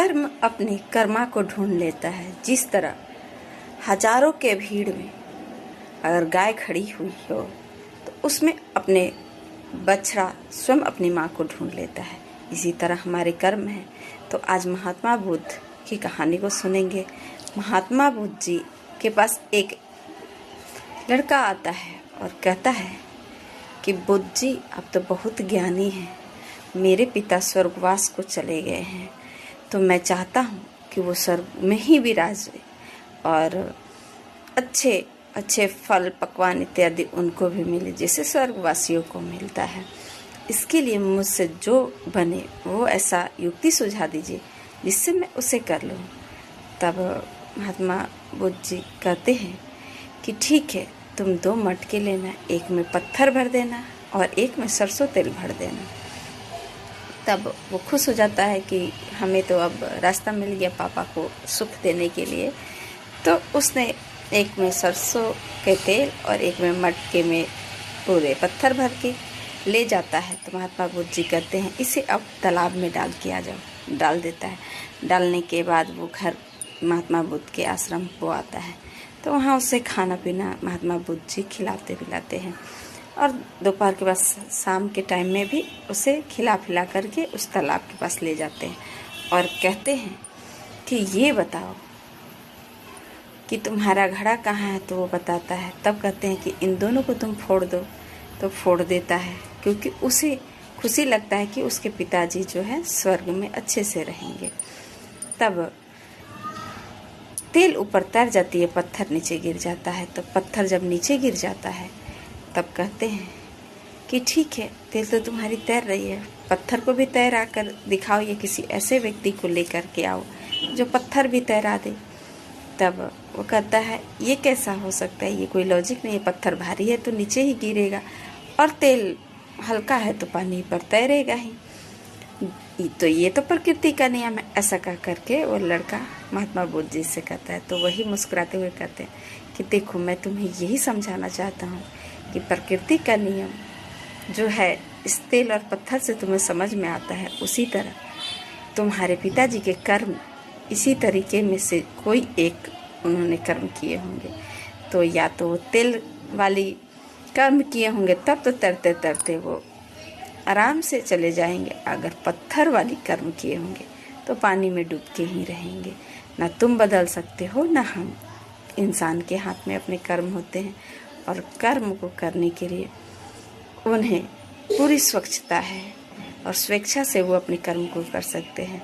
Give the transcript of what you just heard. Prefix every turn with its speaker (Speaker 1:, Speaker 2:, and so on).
Speaker 1: कर्म अपने कर्मा को ढूंढ लेता है। जिस तरह हजारों के भीड़ में अगर गाय खड़ी हुई हो तो उसमें अपने बछड़ा स्वयं अपनी माँ को ढूंढ लेता है, इसी तरह हमारे कर्म हैं। तो आज महात्मा बुद्ध की कहानी को सुनेंगे। महात्मा बुद्ध जी के पास एक लड़का आता है और कहता है कि बुद्ध जी आप तो बहुत ज्ञानी हैं, मेरे पिता स्वर्गवास को चले गए हैं, तो मैं चाहता हूँ कि वो स्वर्ग में ही विराजे और अच्छे अच्छे फल पकवान इत्यादि उनको भी मिले जैसे स्वर्गवासियों को मिलता है। इसके लिए मुझसे जो बने वो ऐसा युक्ति सुझा दीजिए जिससे मैं उसे कर लूँ। तब महात्मा बुद्ध जी कहते हैं कि ठीक है, तुम 2 मटके लेना, एक में पत्थर भर देना और एक में सरसों तेल भर देना। तब वो खुश हो जाता है कि हमें तो अब रास्ता मिल गया पापा को सुख देने के लिए। तो उसने एक में सरसों के तेल और एक में मटके में पूरे पत्थर भर के ले जाता है। तो महात्मा बुद्ध जी कहते हैं इसे अब तालाब में डाल के आ जाओ। डाल देता है। डालने के बाद वो घर महात्मा बुद्ध के आश्रम को आता है। तो वहाँ उसे खाना पीना महात्मा बुद्ध जी खिलाते पिलाते हैं और दोपहर के बाद शाम के टाइम में भी उसे खिला पिला करके उस तालाब के पास ले जाते हैं और कहते हैं कि ये बताओ कि तुम्हारा घड़ा कहाँ है। तो वो बताता है। तब कहते हैं कि इन दोनों को तुम फोड़ दो। तो फोड़ देता है क्योंकि उसे खुशी लगता है कि उसके पिताजी जो है स्वर्ग में अच्छे से रहेंगे। तब तेल ऊपर तर जाती है, पत्थर नीचे गिर जाता है। तो पत्थर जब नीचे गिर जाता है तब कहते हैं कि ठीक है, तेल तो तुम्हारी तैर रही है, पत्थर को भी तैरा कर दिखाओ या किसी ऐसे व्यक्ति को लेकर के आओ जो पत्थर भी तैरा दे। तब वो कहता है ये कैसा हो सकता है, ये कोई लॉजिक नहीं है, पत्थर भारी है तो नीचे ही गिरेगा और तेल हल्का है तो पानी पर तैरेगा ही, तो ये तो प्रकृति का नियम है। ऐसा कह करके वो लड़का महात्मा बुद्ध जी से कहता है। तो वही मुस्कुराते हुए कहते हैं कि देखो, मैं तुम्हें यही समझाना चाहता हूँ कि प्रकृति का नियम जो है इस तेल और पत्थर से तुम्हें समझ में आता है, उसी तरह तुम्हारे पिताजी के कर्म इसी तरीके में से कोई एक उन्होंने कर्म किए होंगे। तो या तो वो तेल वाली कर्म किए होंगे तब तो तैरते तैरते वो आराम से चले जाएंगे, अगर पत्थर वाली कर्म किए होंगे तो पानी में डूब के ही रहेंगे। ना तुम बदल सकते हो ना हम। इंसान के हाथ में अपने कर्म होते हैं और कर्म को करने के लिए उन्हें पूरी स्वच्छता है और स्वेच्छा से वो अपने कर्म को कर सकते हैं।